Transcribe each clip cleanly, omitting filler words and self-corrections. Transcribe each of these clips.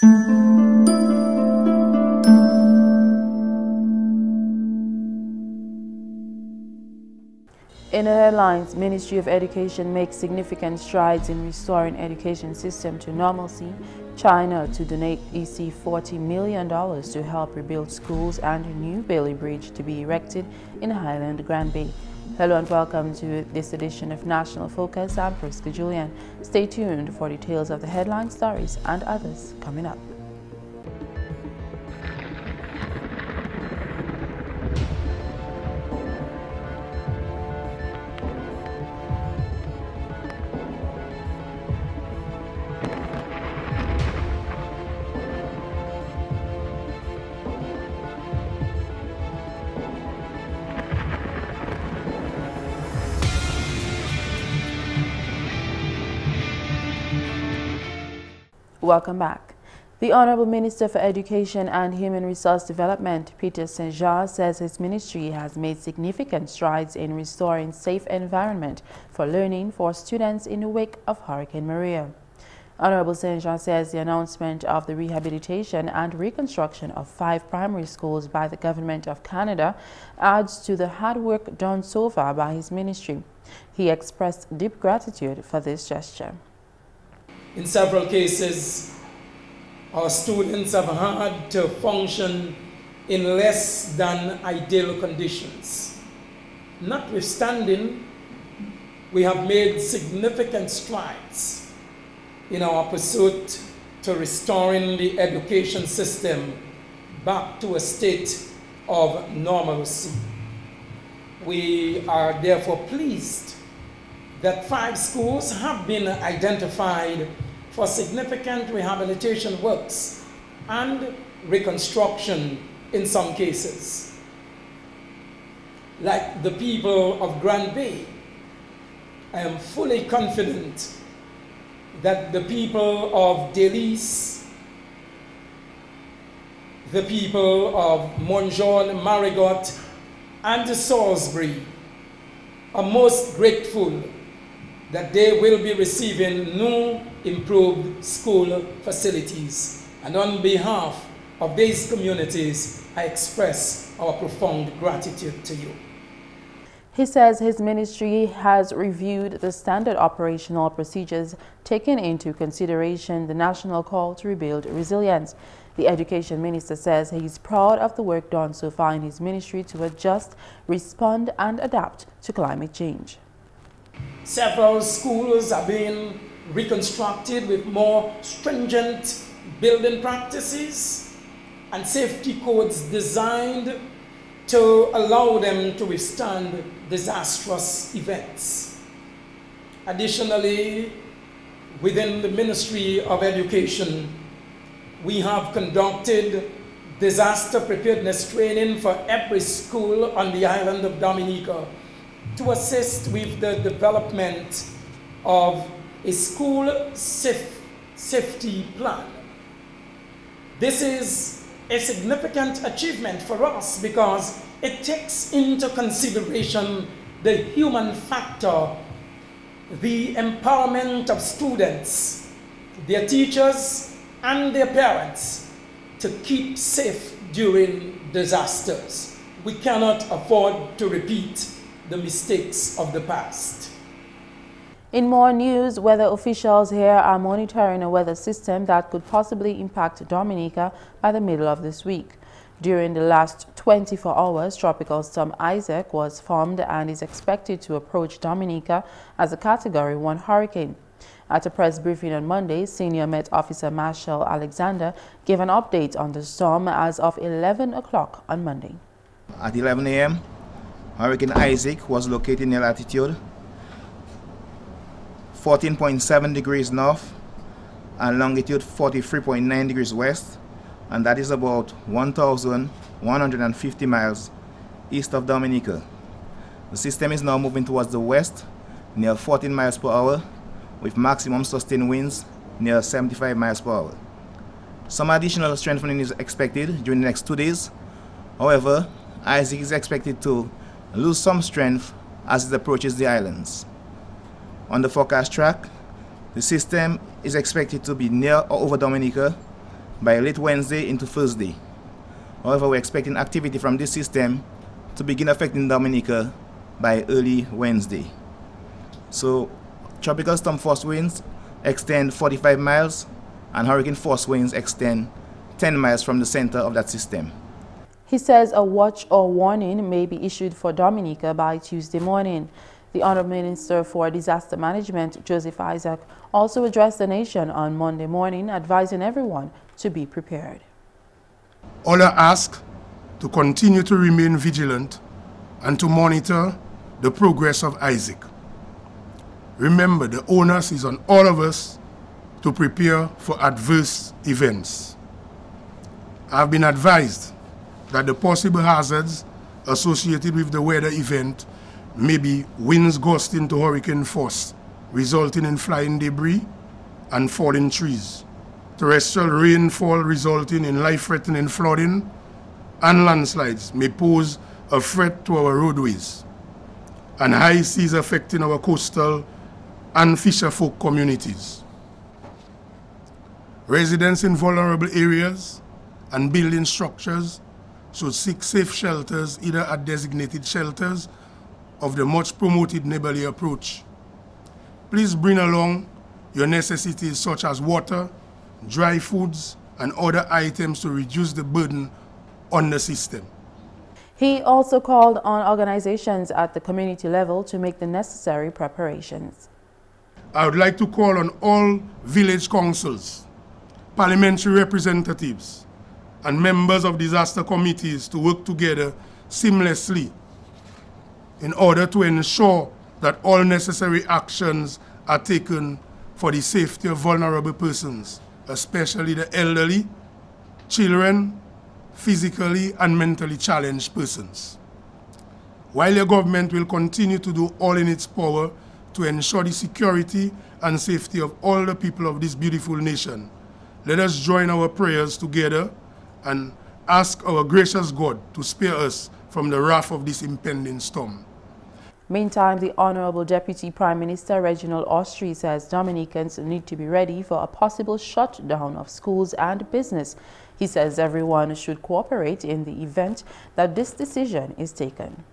In the headlines, Ministry of Education makes significant strides in restoring education system to normalcy. China to donate EC $40 million to help rebuild schools, and a new Bailey Bridge to be erected in Highland Grand Bay. Hello and welcome to this edition of National Focus. I'm Priska Julian. Stay tuned for details of the headline stories and others coming up. Welcome back. The Honorable Minister for Education and Human Resource Development, Peter St. Jean, says his ministry has made significant strides in restoring safe environment for learning for students in the wake of Hurricane Maria. Honorable St. Jean says the announcement of the rehabilitation and reconstruction of 5 primary schools by the Government of Canada adds to the hard work done so far by his ministry. He expressed deep gratitude for this gesture. In several cases, our students have had to function in less than ideal conditions. Notwithstanding, we have made significant strides in our pursuit to restoring the education system back to a state of normalcy. We are therefore pleased that 5 schools have been identified for significant rehabilitation works and reconstruction in some cases. Like the people of Grand Bay, I am fully confident that the people of Delis, the people of Montjourne, Marigot, and Salisbury are most grateful that they will be receiving new improved school facilities. And on behalf of these communities, I express our profound gratitude to you. He says his ministry has reviewed the standard operational procedures, taking into consideration the national call to rebuild resilience. The Education Minister says he is proud of the work done so far in his ministry to adjust, respond, and adapt to climate change. Several schools are being reconstructed with more stringent building practices and safety codes designed to allow them to withstand disastrous events. Additionally, within the Ministry of Education, we have conducted disaster preparedness training for every school on the island of Dominica to assist with the development of a school safety plan. This is a significant achievement for us because it takes into consideration the human factor, the empowerment of students, their teachers, and their parents to keep safe during disasters. We cannot afford to repeat the mistakes of the past. In more news, weather officials here are monitoring a weather system that could possibly impact Dominica by the middle of this week. During the last 24 hours, Tropical Storm Isaac was formed and is expected to approach Dominica as a Category 1 hurricane. At a press briefing on Monday, Senior Met Officer Marshall Alexander gave an update on the storm as of 11 o'clock on Monday. At 11 a.m., Hurricane Isaac was located near latitude 14.7 degrees north and longitude 43.9 degrees west, and that is about 1,150 miles east of Dominica. The system is now moving towards the west near 14 miles per hour with maximum sustained winds near 75 miles per hour. Some additional strengthening is expected during the next 2 days. However, Isaac is expected to lose some strength as it approaches the islands. On the forecast track, the system is expected to be near or over Dominica by late Wednesday into Thursday. However, we're expecting activity from this system to begin affecting Dominica by early Wednesday. So, tropical storm force winds extend 45 miles and hurricane force winds extend 10 miles from the center of that system. He says a watch or warning may be issued for Dominica by Tuesday morning. The Honorable Minister for Disaster Management, Joseph Isaac, also addressed the nation on Monday morning, advising everyone to be prepared. All are asked to continue to remain vigilant and to monitor the progress of Isaac. Remember, the onus is on all of us to prepare for adverse events. I have been advised that the possible hazards associated with the weather event may be winds gusting to hurricane force, resulting in flying debris and falling trees, terrestrial rainfall resulting in life-threatening flooding, and landslides may pose a threat to our roadways, and high seas affecting our coastal and fisherfolk communities. Residents in vulnerable areas and building structures should seek safe shelters either at designated shelters of the much promoted neighborly approach. Please bring along your necessities such as water, dry foods, and other items to reduce the burden on the system. He also called on organizations at the community level to make the necessary preparations. I would like to call on all village councils, parliamentary representatives, and members of disaster committees to work together seamlessly in order to ensure that all necessary actions are taken for the safety of vulnerable persons, especially the elderly, children, physically and mentally challenged persons. While your government will continue to do all in its power to ensure the security and safety of all the people of this beautiful nation, let us join our prayers together and ask our gracious God to spare us from the wrath of this impending storm. Meantime, the Honorable Deputy Prime Minister Reginald Austrie says Dominicans need to be ready for a possible shutdown of schools and business. He says everyone should cooperate in the event that this decision is taken.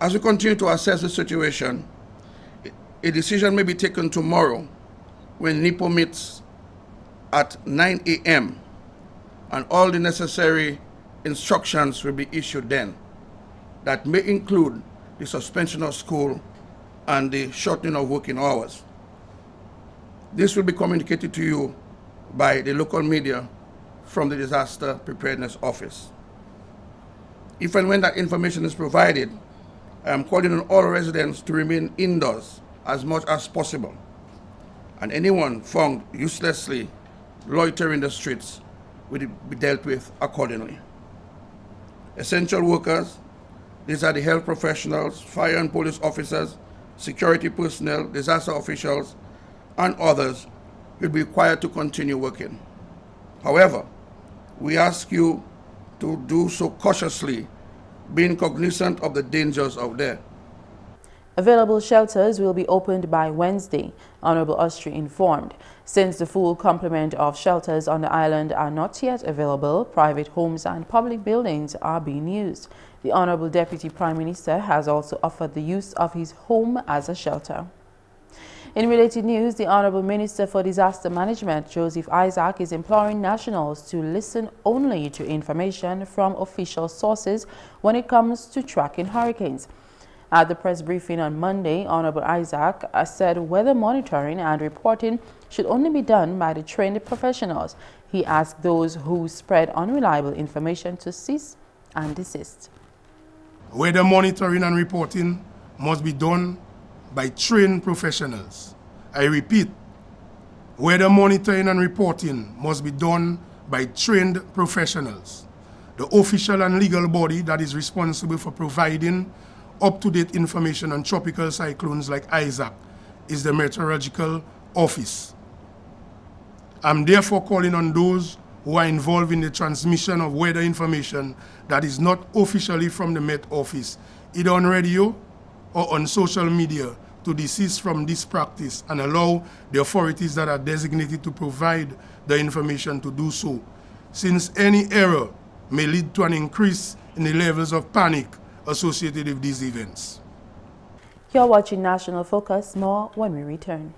As we continue to assess the situation, a decision may be taken tomorrow when NIPO meets at 9 a.m. and all the necessary instructions will be issued then. That may include the suspension of school and the shortening of working hours. This will be communicated to you by the local media from the Disaster Preparedness Office. If and when that information is provided, I am calling on all residents to remain indoors as much as possible, and anyone found uselessly loitering the streets will be dealt with accordingly. Essential workers, these are the health professionals, fire and police officers, security personnel, disaster officials, and others will be required to continue working. However, we ask you to do so cautiously, being cognizant of the dangers out there. Available shelters will be opened by Wednesday, Honorable Austrie informed. Since the full complement of shelters on the island are not yet available, private homes and public buildings are being used. The Honorable Deputy Prime Minister has also offered the use of his home as a shelter. In related news, the Honorable Minister for Disaster Management, Joseph Isaac, is imploring nationals to listen only to information from official sources when it comes to tracking hurricanes. At the press briefing on Monday, Honorable Isaac said weather monitoring and reporting should only be done by the trained professionals. He asked those who spread unreliable information to cease and desist. Weather monitoring and reporting must be done by trained professionals. I repeat, weather monitoring and reporting must be done by trained professionals. The official and legal body that is responsible for providing up-to-date information on tropical cyclones like Isaac is the Meteorological Office. I'm therefore calling on those who are involved in the transmission of weather information that is not officially from the Met Office, either on radio or on social media, to desist from this practice and allow the authorities that are designated to provide the information to do so. since any error may lead to an increase in the levels of panic associated with these events. You're watching National Focus. More when we return.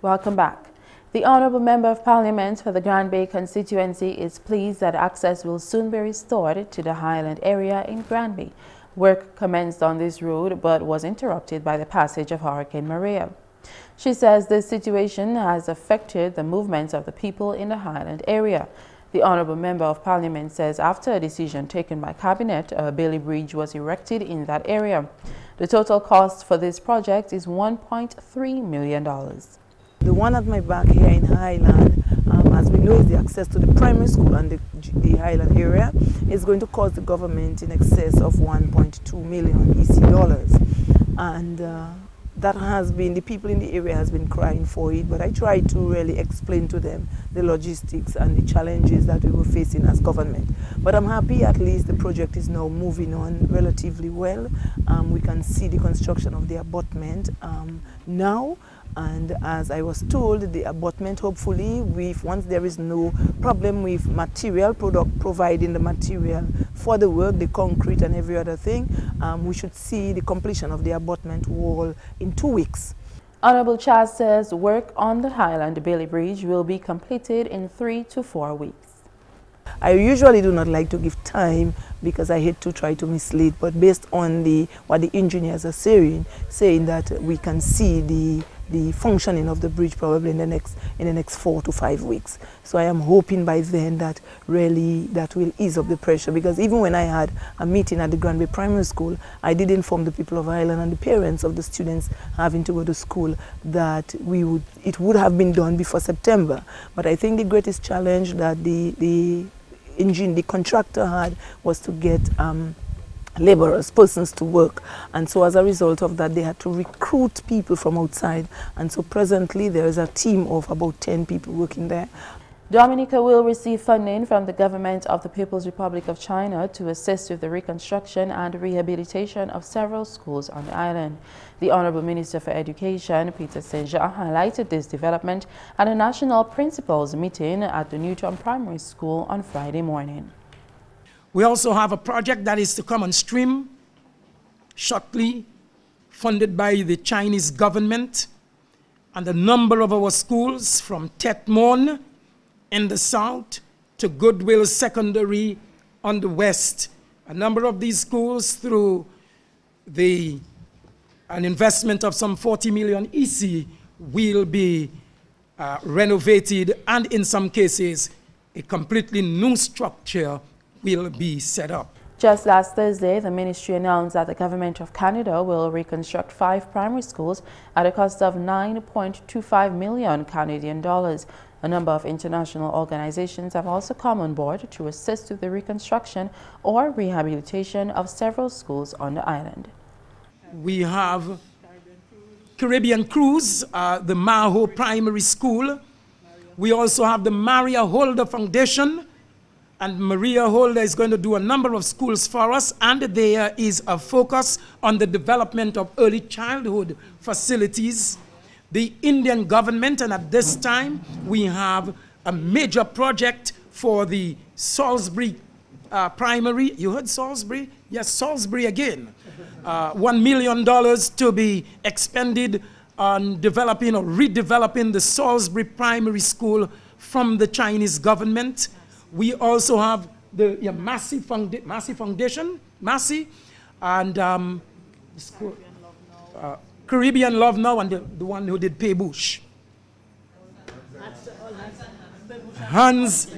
Welcome back. The Honourable Member of Parliament for the Grand Bay constituency is pleased that access will soon be restored to the Highland area in Grand Bay. Work commenced on this road but was interrupted by the passage of Hurricane Maria. She says this situation has affected the movements of the people in the Highland area. The Honourable Member of Parliament says after a decision taken by Cabinet, a Bailey Bridge was erected in that area. The total cost for this project is $1.3 million. The one at my back here in Highland, as we know, is the access to the primary school and the Highland area. Is going to cost the government in excess of $1.2 million EC dollars. And that has been, the people in the area has been crying for it, but I tried to really explain to them the logistics and the challenges that we were facing as government. But I'm happy at least the project is now moving on relatively well. We can see the construction of the abutment now. And as I was told, the abutment, hopefully, once there is no problem with material, providing the material for the work, the concrete and every other thing, we should see the completion of the abutment wall in 2 weeks. Honourable Chaz says work on the Highland Bailey Bridge will be completed in 3 to 4 weeks. I usually do not like to give time because I hate to try to mislead, but based on what the engineers are saying that we can see the functioning of the bridge probably in the next 4 to 5 weeks. So I am hoping by then that really that will ease up the pressure, because even when I had a meeting at the Grand Bay Primary School, I did inform the people of Ireland and the parents of the students having to go to school that it would have been done before September. But I think the greatest challenge that the contractor had was to get laborers, persons to work, and so as a result of that they had to recruit people from outside, and so presently there is a team of about 10 people working there. Dominica will receive funding from the government of the People's Republic of China to assist with the reconstruction and rehabilitation of several schools on the island. The Honourable Minister for Education, Peter St. Jean, highlighted this development at a national principals meeting at the Newton Primary School on Friday morning. We also have a project that is to come on stream shortly, funded by the Chinese government, and a number of our schools from Tet Mon in the south to Goodwill Secondary on the west. A number of these schools, through an investment of some 40 million EC, will be renovated, and in some cases a completely new structure will be set up. Just last Thursday, the ministry announced that the government of Canada will reconstruct 5 primary schools at a cost of $9.25 million Canadian dollars. A number of international organizations have also come on board to assist with the reconstruction or rehabilitation of several schools on the island. We have Caribbean Cruise, the Maho Primary School. We also have the Maria Holder Foundation, and Maria Holder is going to do a number of schools for us, and there is a focus on the development of early childhood facilities. The Indian government, and at this time we have a major project for the Salisbury primary. You heard Salisbury? Yes, Salisbury again. $1 million to be expended on developing or redeveloping the Salisbury Primary School from the Chinese government. We also have the Massey Foundation, and Caribbean Love Now, and the one who did Pay Bush. hands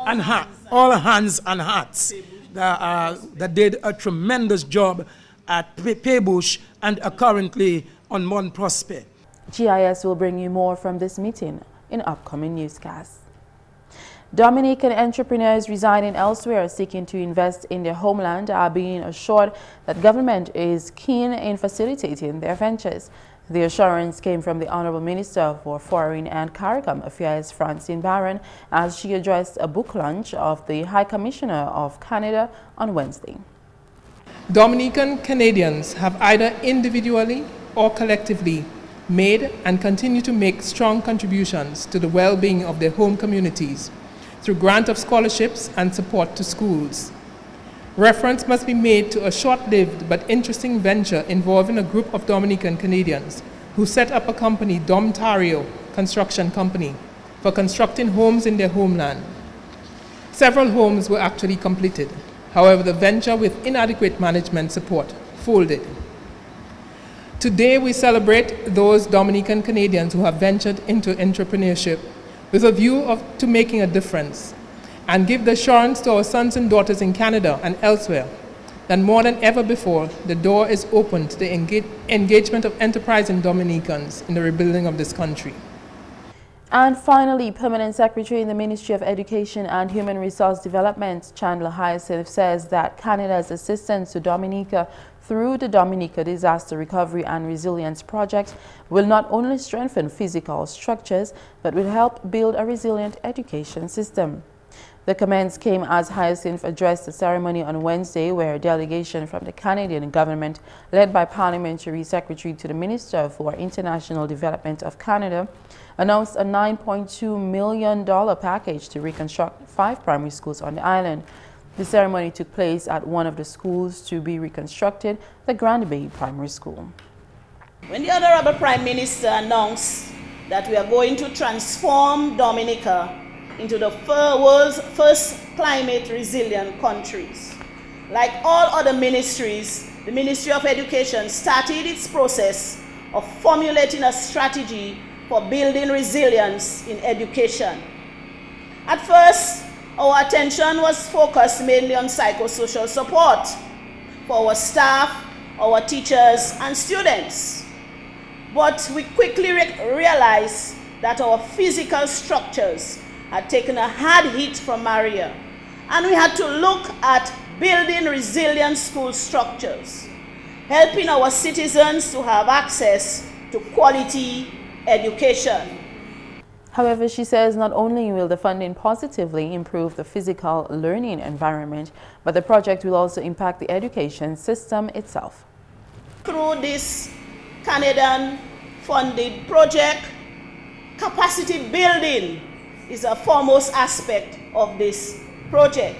and all hands and hats that did a tremendous job at Paybush and are currently on Mount Prosper. GIS will bring you more from this meeting in upcoming newscasts. Dominican entrepreneurs residing elsewhere seeking to invest in their homeland are being assured that government is keen in facilitating their ventures. The assurance came from the Honorable Minister for Foreign and CARICOM Affairs, Francine Barron, as she addressed a book launch of the High Commissioner of Canada on Wednesday. Dominican Canadians have either individually or collectively made and continue to make strong contributions to the well-being of their home communities through grant of scholarships and support to schools. Reference must be made to a short-lived but interesting venture involving a group of Dominican Canadians who set up a company, Domtario Construction Company, for constructing homes in their homeland. Several homes were actually completed. However, the venture, with inadequate management support, folded. Today, we celebrate those Dominican Canadians who have ventured into entrepreneurship with a view to making a difference, and give the assurance to our sons and daughters in Canada and elsewhere that more than ever before, the door is open to the engagement of enterprising Dominicans in the rebuilding of this country. And finally, Permanent Secretary in the Ministry of Education and Human Resource Development, Chandler Hyacinth, says that Canada's assistance to Dominica through the Dominica Disaster Recovery and Resilience Project will not only strengthen physical structures, but will help build a resilient education system. The comments came as Hyacinth addressed the ceremony on Wednesday, where a delegation from the Canadian government, led by Parliamentary Secretary to the Minister for International Development of Canada, announced a $9.2 million package to reconstruct 5 primary schools on the island. The ceremony took place at one of the schools to be reconstructed, the Grand Bay Primary School. When the Honorable Prime Minister announced that we are going to transform Dominica into the world's first climate resilient countries, like all other ministries, the Ministry of Education started its process of formulating a strategy for building resilience in education. At first, our attention was focused mainly on psychosocial support for our staff, our teachers, and students. But we quickly realized that our physical structures had taken a hard hit from Maria, and we had to look at building resilient school structures, helping our citizens to have access to quality education. However, she says not only will the funding positively improve the physical learning environment, but the project will also impact the education system itself. Through this Canadian-funded project, capacity building is a foremost aspect of this project.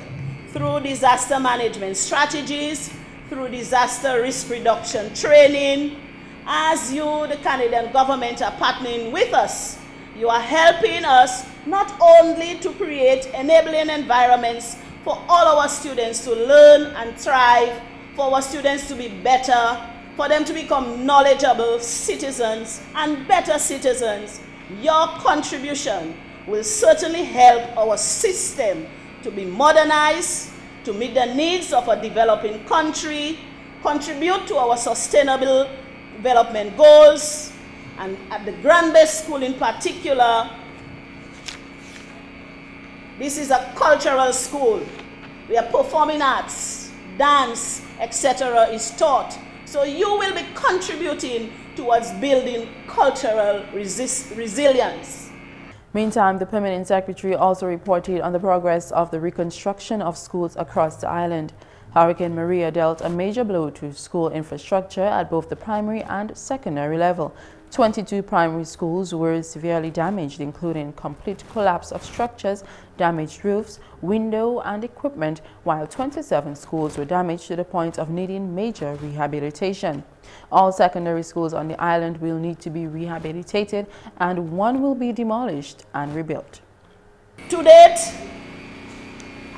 Through disaster management strategies, through disaster risk reduction training, as you, the Canadian government, are partnering with us, you are helping us not only to create enabling environments for all our students to learn and thrive, for our students to be better, for them to become knowledgeable citizens and better citizens. Your contribution will certainly help our system to be modernized, to meet the needs of a developing country, contribute to our sustainable development goals. And at the Grand Bay School in particular, this is a cultural school where performing arts, dance, etc. is taught. So you will be contributing towards building cultural resilience. Meantime, the Permanent Secretary also reported on the progress of the reconstruction of schools across the island. Hurricane Maria dealt a major blow to school infrastructure at both the primary and secondary level. 22 primary schools were severely damaged, including complete collapse of structures, damaged roofs, window and equipment, while 27 schools were damaged to the point of needing major rehabilitation. All secondary schools on the island will need to be rehabilitated, and one will be demolished and rebuilt. To date,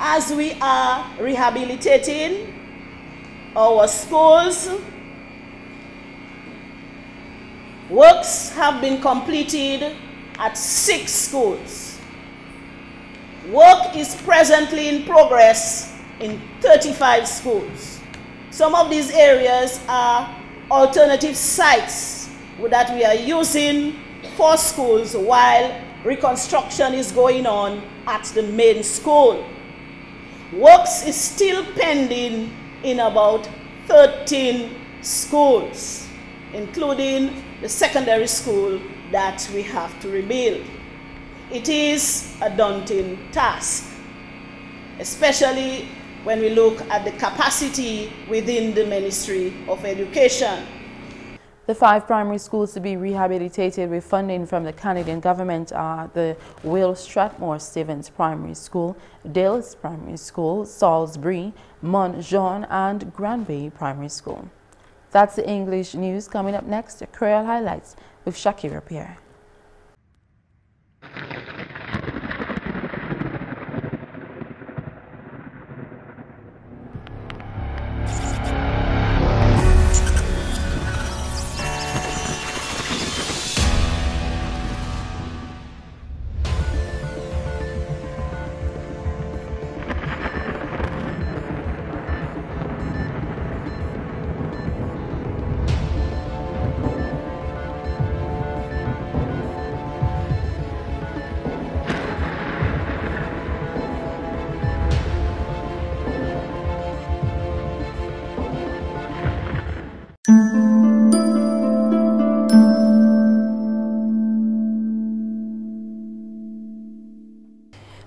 as we are rehabilitating our schools, works have been completed at 6 schools. Work is presently in progress in 35 schools. Some of these areas are alternative sites that we are using for schools while reconstruction is going on at the main school. Works is still pending in about 13 schools, including the secondary school that we have to rebuild. It is a daunting task, especially when we look at the capacity within the Ministry of Education. The 5 primary schools to be rehabilitated with funding from the Canadian government are the Will Strathmore Stevens Primary School, Dales Primary School, Salisbury, Mont Jean, and Granby Primary School. That's the English news. Coming up next, the Creole highlights with Shakira Pierre.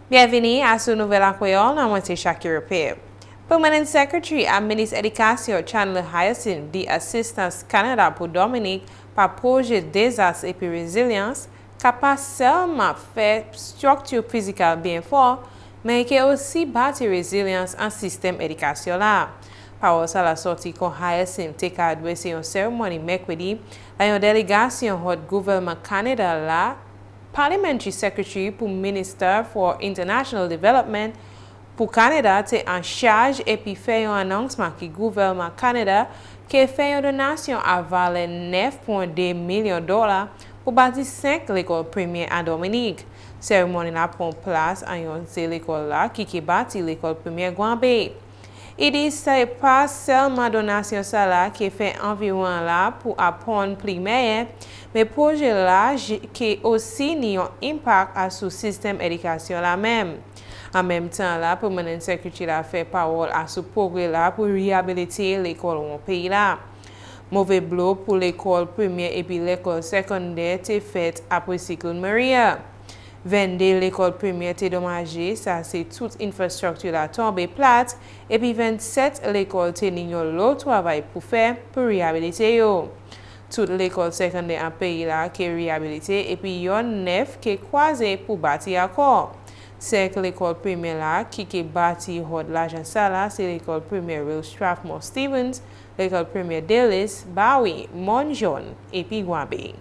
Bienvenue à ce nouvel accueil dans Monte Shakira Pierre. Permanent Secretary à Ministre Éducation Chandler Hyacinth dit Assistance Canada pour Dominique par projet désastre et puis résilience capable seulement faire structure physique bien fort mais qui aussi bâtir résilience en système éducation là. Par ça la sortie qu'on Hyacinth te ka adressé une cérémonie mercredi à une délégation du gouvernement Canada là. Parliamentary Secretary pour Minister for International Development pour Canada est en charge et puis fait un annoncement que le gouvernement Canada qui fait une donation à valeur 9,2 millions de dollars pour bâtir 5 écoles primaires en Dominique. Cérémonie là prend place à une école là qui est bâtie l'école primaire Granby. Il dit que ce n'est pas seulement donation ça là qui fait environ là pour apprendre primaire, mais projet là qui aussi a un impact sur le système d'éducation là même. En même temps là, Permanent Secretary a fait parole à ce progrès là pour réhabiliter l'école au pays là. Mauvais bloc pour l'école primaire et puis l'école secondaire est fait après cyclone Maria. 22 l'école primaire est dommagée, ça c'est toute infrastructure là tombée plate et puis 27 l'école est l'autre travail pour faire pour réhabiliter yo. Toute l'école secondaire en pays là qui est réhabilitée et puis yon 9 qui est croisé pour bâtir encore. C'est l'école primaire là qui est bâti hors de l'argent ça là, c'est l'école primaire Will Strathmore Stevens, l'école primaire Dallas, Bowie, Mont Jean et puis Granby.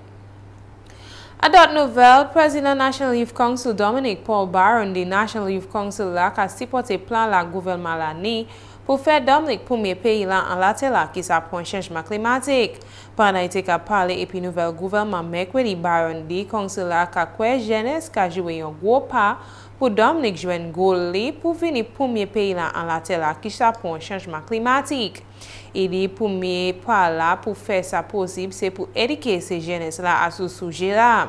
À d'autres nouvelles, président National Youth Council Dominic Paul Barron de National Youth Council là a supporté plan la gouvernement l'année pour faire Dominic premier pays là en latéral qui s'apprend au changement climatique. Pendant qu'il a parlé et puis nouvel gouvernement mercredi Barron dit Council là a quoi jeunesse qui a joué un gros pas pour Dominic jouer un goal pour venir premier pays là en latéral qui s'apprend au changement climatique. Il dit premier pas là pour faire ça possible c'est pour éduquer ces jeunes là à ce sujet là.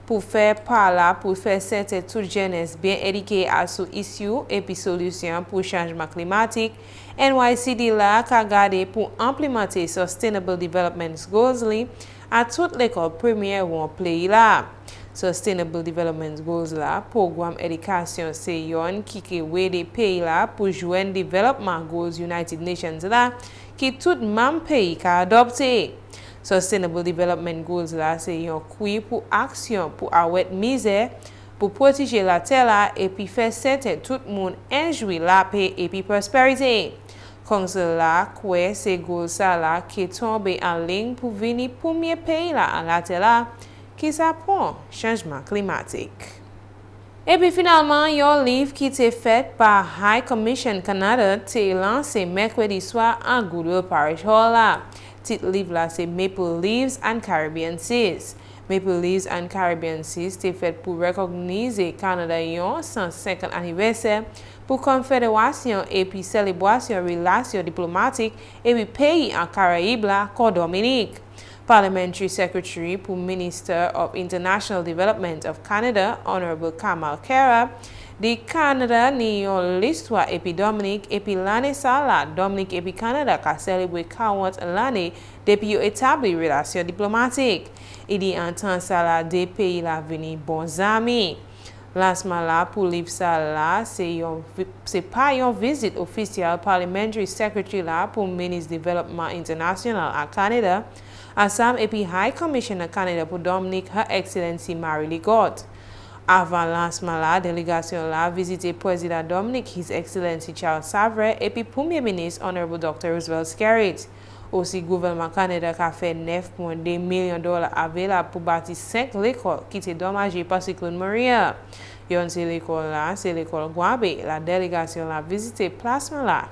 Pour faire par là, pour faire cette toute jeunesse bien éduquée à ce issue et puis solution pour le changement climatique, NYCD là a gardé pour implémenter Sustainable Development Goals à toute l'école primaire ou en pays là. Sustainable Development Goals là, programme éducation c'est yon qui est des pays là pour joindre Development Goals United Nations là, qui tout même pays qui a adopté. Sustainable Development Goals là, c'est un coup pour action pour arrêter misère, pour protéger la terre et puis faire certain tout le monde enjoy la paix et puis prospérité. Comme cela, quoi ces goals ça là qui tombent en ligne pour venir premier pays là en la terre qui s'apprend changement climatique. Et puis finalement, un livre qui était fait par High Commission Canada t'est lancé mercredi soir en Goodwill Parish Hall là. Titre livre là c'est Maple Leaves and Caribbean Seas. Maple Leafs and Caribbean Seas te fait pour recogniser Canada yon 150 anniversaire pour confédération et puis célébration relations diplomatiques et puis pays en Caraïbes la Dominique. Parliamentary Secretary pour Minister of International Development of Canada, Honorable Kamal Kara, di Canada ni yon l'histoire et puis Dominique et puis l'année ça là, Dominique et puis Canada ka célébrer 40 l'année depuis yon établi relations diplomatiques. Il dit en temps ça là, des pays la veni bons amis. Lancement là pour livre ça là, c'est pas une visite officielle Parliamentary Secretary là pour Ministre Développement International à Canada, Assam et puis High Commissioner Canada pour Dominique, Her Excellency Mary Ligot. Avant lancement la délégation la visité président Dominique, His Excellency Charles Savre et puis Premier ministre Honorable Dr. Roosevelt Skerrit. Aussi, gouvernement Canada a fait 9,2 millions de dollars available pour bâtir 5 écoles qui étaient dommagées par cyclone Maria. Yon c'est l'école là, c'est l'école Guabe. La délégation a visité placement là.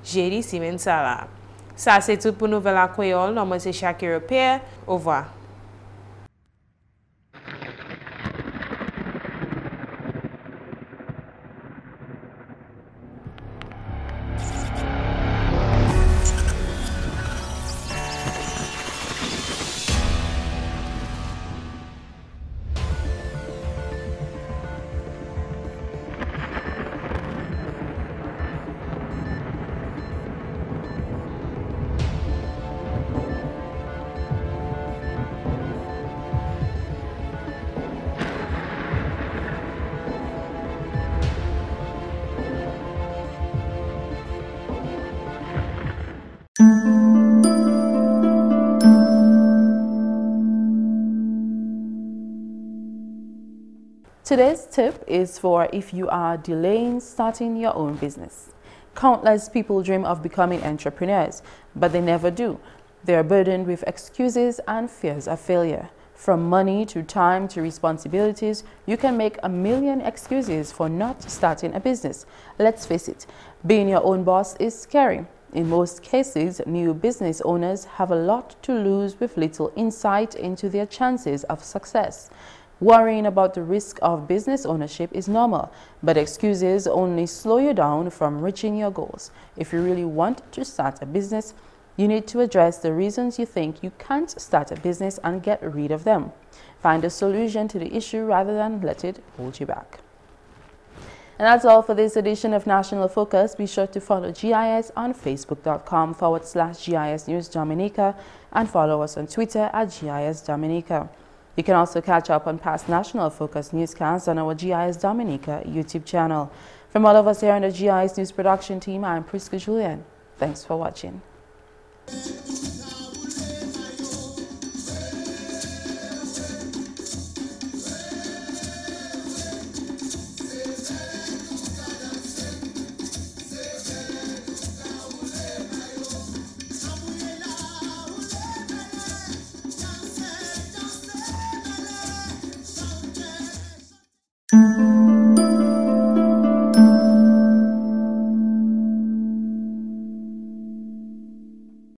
Jeudi semaine ça là. Ça c'est tout pour Nouvelle Créole. Moi c'est Shakira Pierre. Au revoir. Today's tip is for if you are delaying starting your own business. Countless people dream of becoming entrepreneurs, but they never do. They are burdened with excuses and fears of failure. From money to time to responsibilities, you can make a million excuses for not starting a business. Let's face it, being your own boss is scary. In most cases, new business owners have a lot to lose with little insight into their chances of success. Worrying about the risk of business ownership is normal, but excuses only slow you down from reaching your goals. If you really want to start a business, you need to address the reasons you think you can't start a business and get rid of them. Find a solution to the issue rather than let it hold you back. And that's all for this edition of National Focus. Be sure to follow GIS on facebook.com/GIS News Dominica and follow us on Twitter at GIS Dominica. You can also catch up on past National Focus newscasts on our GIS Dominica YouTube channel. From all of us here on the GIS News production team, I'm Prisca Julian. Thanks for watching.